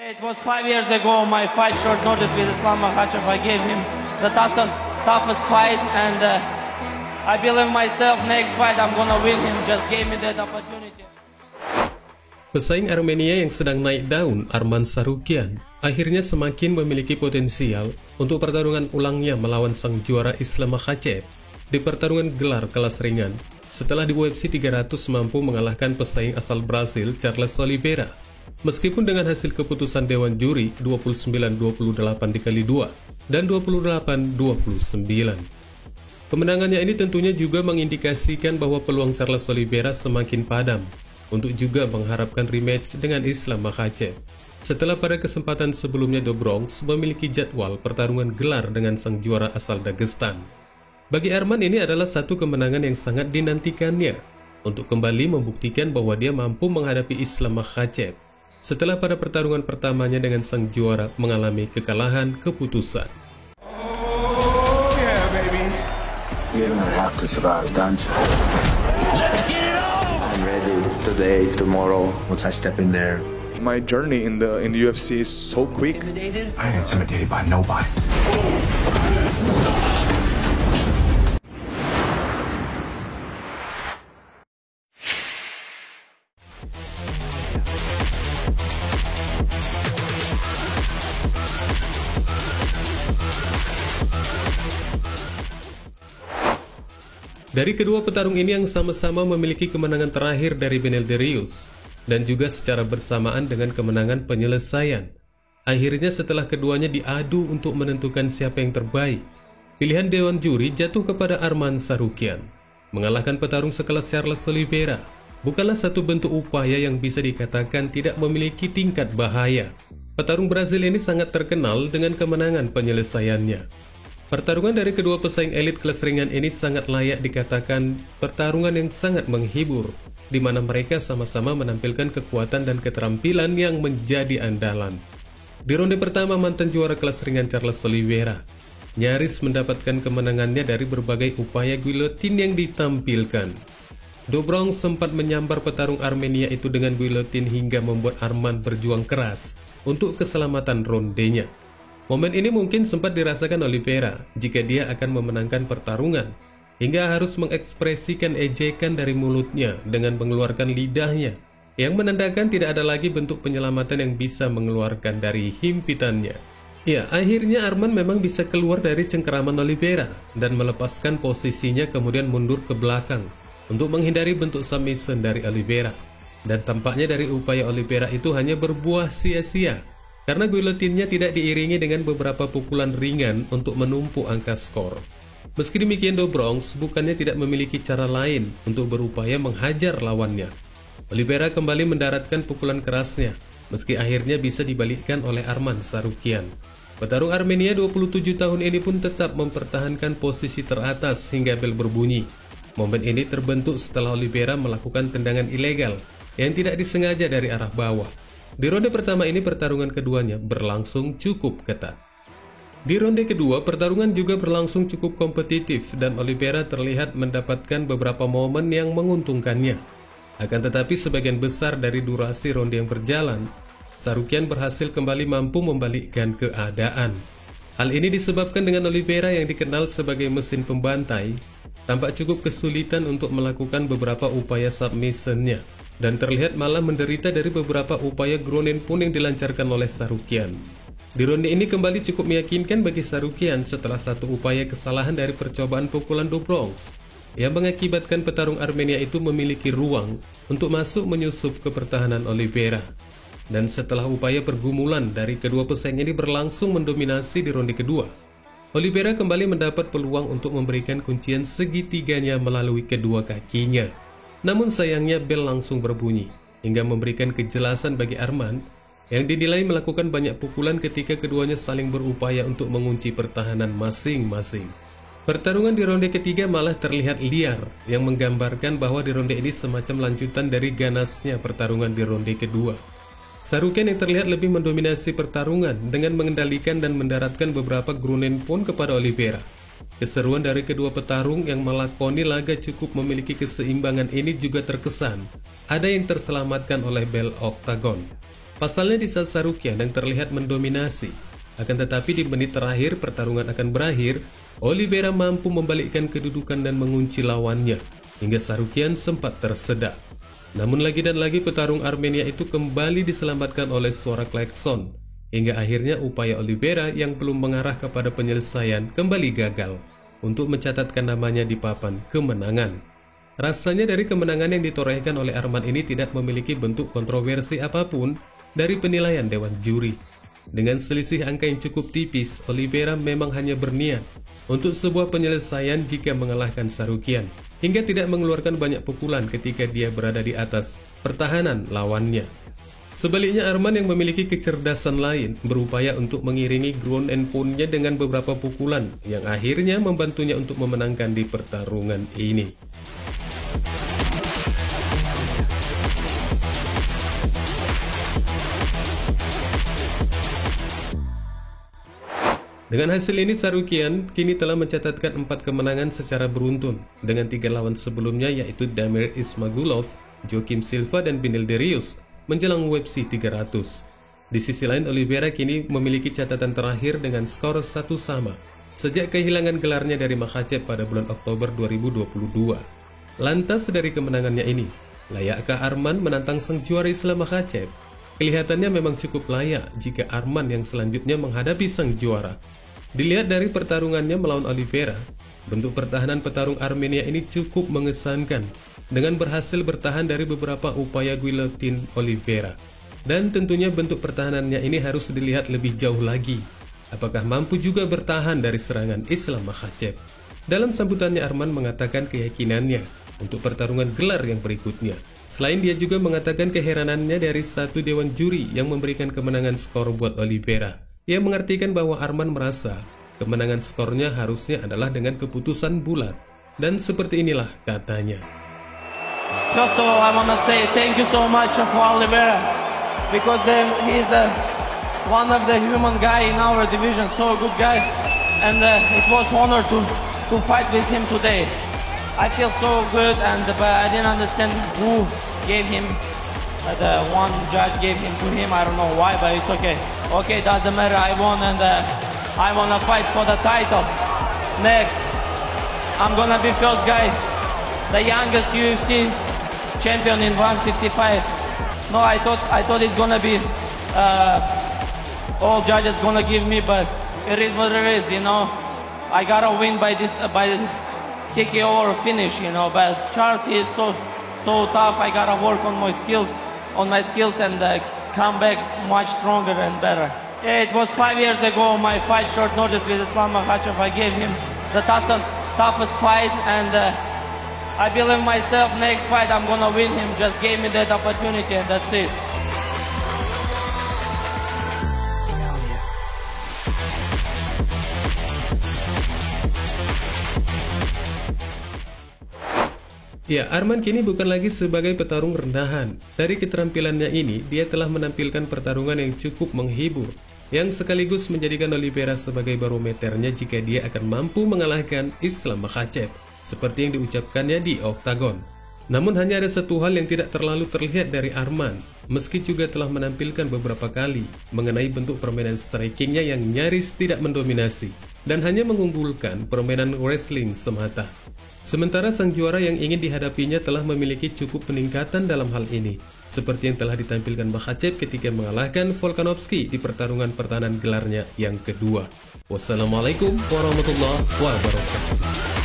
It was 5 years ago, my fight short notice with Islam Makhachev. I gave him the toughest fight, and I believe myself next fight I'm gonna win him. Just gave me that opportunity. Pesaing Armenia yang sedang naik daun, Arman Tsarukyan, akhirnya semakin memiliki potensial untuk pertarungan ulangnya melawan sang juara Islam Makhachev di pertarungan gelar kelas ringan setelah di UFC 300 mampu mengalahkan pesaing asal Brasil Charles Oliveira. Meskipun dengan hasil keputusan Dewan Juri 29-28 dikali 2 dan 28-29. Kemenangannya ini tentunya juga mengindikasikan bahwa peluang Charles Oliveira semakin padam untuk juga mengharapkan rematch dengan Islam Makhachev. Setelah pada kesempatan sebelumnya Do Bronx memiliki jadwal pertarungan gelar dengan sang juara asal Dagestan. Bagi Arman ini adalah satu kemenangan yang sangat dinantikannya untuk kembali membuktikan bahwa dia mampu menghadapi Islam Makhachev setelah pada pertarungan pertamanya dengan sang juara mengalami kekalahan keputusan. Oh yeah, baby. You're gonna have to survive, don't you? Let's get it on! I'm ready today, tomorrow. Once I step in there. My journey in the UFC is so quick. I ain't intimidated by nobody. Dari kedua petarung ini yang sama-sama memiliki kemenangan terakhir dari Beneil Dariush dan juga secara bersamaan dengan kemenangan penyelesaian. Akhirnya setelah keduanya diadu untuk menentukan siapa yang terbaik, pilihan Dewan Juri jatuh kepada Arman Tsarukyan. Mengalahkan petarung sekelas Charles Oliveira bukanlah satu bentuk upaya yang bisa dikatakan tidak memiliki tingkat bahaya. Petarung Brasil ini sangat terkenal dengan kemenangan penyelesaiannya. Pertarungan dari kedua pesaing elit kelas ringan ini sangat layak dikatakan pertarungan yang sangat menghibur, di mana mereka sama-sama menampilkan kekuatan dan keterampilan yang menjadi andalan. Di ronde pertama, mantan juara kelas ringan Charles Oliveira nyaris mendapatkan kemenangannya dari berbagai upaya guillotine yang ditampilkan. Do Bronx sempat menyambar petarung Armenia itu dengan guillotine hingga membuat Arman berjuang keras untuk keselamatan rondenya. Momen ini mungkin sempat dirasakan Oliveira jika dia akan memenangkan pertarungan, hingga harus mengekspresikan ejekan dari mulutnya dengan mengeluarkan lidahnya, yang menandakan tidak ada lagi bentuk penyelamatan yang bisa mengeluarkan dari himpitannya. Ya, akhirnya Arman memang bisa keluar dari cengkeraman Oliveira dan melepaskan posisinya kemudian mundur ke belakang untuk menghindari bentuk submission dari Oliveira. Dan tampaknya dari upaya Oliveira itu hanya berbuah sia-sia, karena guillotinnya tidak diiringi dengan beberapa pukulan ringan untuk menumpuk angka skor. Meski demikian, Do Bronx bukannya tidak memiliki cara lain untuk berupaya menghajar lawannya. Oliveira kembali mendaratkan pukulan kerasnya, meski akhirnya bisa dibalikkan oleh Arman Tsarukyan. Petarung Armenia 27 tahun ini pun tetap mempertahankan posisi teratas hingga bel berbunyi. Momen ini terbentuk setelah Oliveira melakukan tendangan ilegal yang tidak disengaja dari arah bawah. Di ronde pertama ini pertarungan keduanya berlangsung cukup ketat. Di ronde kedua pertarungan juga berlangsung cukup kompetitif dan Oliveira terlihat mendapatkan beberapa momen yang menguntungkannya. Akan tetapi sebagian besar dari durasi ronde yang berjalan, Tsarukyan berhasil kembali mampu membalikkan keadaan. Hal ini disebabkan dengan Oliveira yang dikenal sebagai mesin pembantai tampak cukup kesulitan untuk melakukan beberapa upaya submissionnya, dan terlihat malah menderita dari beberapa upaya ground and pound yang dilancarkan oleh Tsarukyan. Di ronde ini kembali cukup meyakinkan bagi Tsarukyan setelah satu upaya kesalahan dari percobaan pukulan Do Bronx yang mengakibatkan petarung Armenia itu memiliki ruang untuk masuk menyusup ke pertahanan Oliveira. Dan setelah upaya pergumulan dari kedua pesaing ini berlangsung mendominasi di ronde kedua, Oliveira kembali mendapat peluang untuk memberikan kuncian segitiganya melalui kedua kakinya. Namun sayangnya bel langsung berbunyi, hingga memberikan kejelasan bagi Arman yang dinilai melakukan banyak pukulan ketika keduanya saling berupaya untuk mengunci pertahanan masing-masing. Pertarungan di ronde ketiga malah terlihat liar, yang menggambarkan bahwa di ronde ini semacam lanjutan dari ganasnya pertarungan di ronde kedua. Tsarukyan yang terlihat lebih mendominasi pertarungan dengan mengendalikan dan mendaratkan beberapa ground and pound kepada Oliveira. Keseruan dari kedua petarung yang melakoni laga cukup memiliki keseimbangan ini juga terkesan ada yang terselamatkan oleh bel oktagon. Pasalnya di saat Tsarukyan yang terlihat mendominasi, akan tetapi di menit terakhir pertarungan akan berakhir, Oliveira mampu membalikkan kedudukan dan mengunci lawannya, hingga Tsarukyan sempat tersedak. Namun lagi dan lagi petarung Armenia itu kembali diselamatkan oleh suara klakson, hingga akhirnya upaya Oliveira yang belum mengarah kepada penyelesaian kembali gagal untuk mencatatkan namanya di papan kemenangan. Rasanya dari kemenangan yang ditorehkan oleh Arman ini tidak memiliki bentuk kontroversi apapun dari penilaian dewan juri. Dengan selisih angka yang cukup tipis, Oliveira memang hanya berniat untuk sebuah penyelesaian jika mengalahkan Tsarukyan, hingga tidak mengeluarkan banyak pukulan ketika dia berada di atas pertahanan lawannya. Sebaliknya Arman yang memiliki kecerdasan lain berupaya untuk mengiringi ground and pound-nya dengan beberapa pukulan yang akhirnya membantunya untuk memenangkan di pertarungan ini. Dengan hasil ini Tsarukyan kini telah mencatatkan 4 kemenangan secara beruntun dengan 3 lawan sebelumnya yaitu Damir Ismagulov, Joakim Silva, dan Beneil Dariush menjelang UFC 300. Di sisi lain Oliveira kini memiliki catatan terakhir dengan skor 1 sama sejak kehilangan gelarnya dari Makhachev pada bulan Oktober 2022. Lantas dari kemenangannya ini, layakkah Arman menantang sang juara Islam Makhachev? Kelihatannya memang cukup layak jika Arman yang selanjutnya menghadapi sang juara. Dilihat dari pertarungannya melawan Oliveira, bentuk pertahanan petarung Armenia ini cukup mengesankan dengan berhasil bertahan dari beberapa upaya guillotine Oliveira. Dan tentunya bentuk pertahanannya ini harus dilihat lebih jauh lagi. Apakah mampu juga bertahan dari serangan Islam Makhachev? Dalam sambutannya Arman mengatakan keyakinannya untuk pertarungan gelar yang berikutnya. Selain dia juga mengatakan keheranannya dari satu dewan juri yang memberikan kemenangan skor buat Oliveira. Ia mengartikan bahwa Arman merasa kemenangan skornya harusnya adalah dengan keputusan bulat. Dan seperti inilah katanya. First of all, I want to say thank you so much for Oliveira, because he's one of the human guy in our division, so good guy, and it was honor to fight with him today. I feel so good, but I didn't understand who gave him. The one judge gave him to him. I don't know why, but it's okay. Okay, doesn't matter. I won, and I wanna fight for the title. Next, I'm gonna be first guy, the youngest UFC champion in 155. No, I thought it's gonna be all judges gonna give me, but it is what it is, you know. I gotta win by TKO or finish, you know. But Charles is so tough. I gotta work on my skills, and come back much stronger and better. Yeah, it was 5 years ago. My fight short notice with Islam Makhachev. I gave him the toughest fight, and I believe myself. Next fight, I'm gonna win him. Just gave me that opportunity, and that's it. Ya, Arman kini bukan lagi sebagai petarung rendahan. Dari keterampilannya ini, dia telah menampilkan pertarungan yang cukup menghibur, yang sekaligus menjadikan Oliveira sebagai barometernya jika dia akan mampu mengalahkan Islam Makhachev, seperti yang diucapkannya di Oktagon. Namun hanya ada satu hal yang tidak terlalu terlihat dari Arman, meski juga telah menampilkan beberapa kali mengenai bentuk permainan strikingnya yang nyaris tidak mendominasi, dan hanya mengunggulkan permainan wrestling semata. Sementara sang juara yang ingin dihadapinya telah memiliki cukup peningkatan dalam hal ini, seperti yang telah ditampilkan Makhachev ketika mengalahkan Volkanovski di pertarungan pertahanan gelarnya yang kedua. Wassalamualaikum warahmatullahi wabarakatuh.